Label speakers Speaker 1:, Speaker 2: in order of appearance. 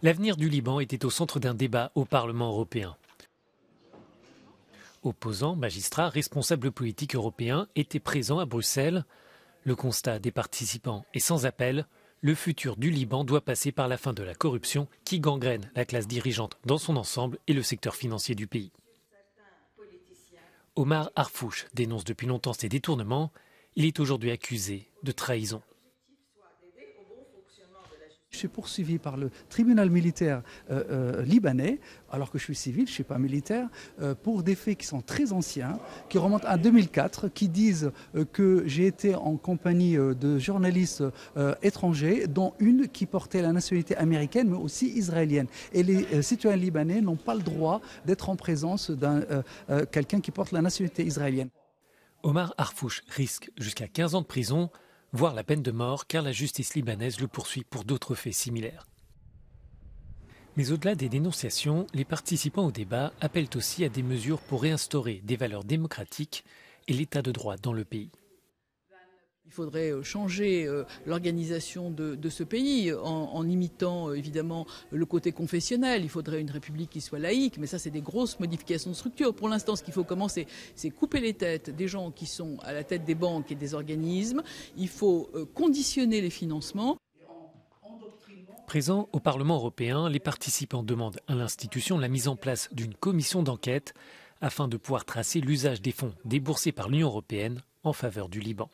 Speaker 1: L'avenir du Liban était au centre d'un débat au Parlement européen. Opposants, magistrats, responsables politiques européens étaient présents à Bruxelles. Le constat des participants est sans appel. Le futur du Liban doit passer par la fin de la corruption qui gangrène la classe dirigeante dans son ensemble et le secteur financier du pays. Omar Harfouch dénonce depuis longtemps ces détournements. Il est aujourd'hui accusé de trahison.
Speaker 2: Je suis poursuivi par le tribunal militaire libanais, alors que je suis civil, je ne suis pas militaire, pour des faits qui sont très anciens, qui remontent à 2004, qui disent que j'ai été en compagnie de journalistes étrangers, dont une qui portait la nationalité américaine, mais aussi israélienne. Et les citoyens libanais n'ont pas le droit d'être en présence de quelqu'un qui porte la nationalité israélienne.
Speaker 1: Omar Harfouch risque jusqu'à 15 ans de prison, voire la peine de mort, car la justice libanaise le poursuit pour d'autres faits similaires. Mais au-delà des dénonciations, les participants au débat appellent aussi à des mesures pour réinstaurer des valeurs démocratiques et l'état de droit dans le pays.
Speaker 3: Il faudrait changer l'organisation de ce pays en limitant évidemment le côté confessionnel. Il faudrait une république qui soit laïque, mais ça c'est des grosses modifications de structure. Pour l'instant, ce qu'il faut commencer, c'est couper les têtes des gens qui sont à la tête des banques et des organismes. Il faut conditionner les financements.
Speaker 1: Présents au Parlement européen, les participants demandent à l'institution la mise en place d'une commission d'enquête afin de pouvoir tracer l'usage des fonds déboursés par l'Union européenne en faveur du Liban.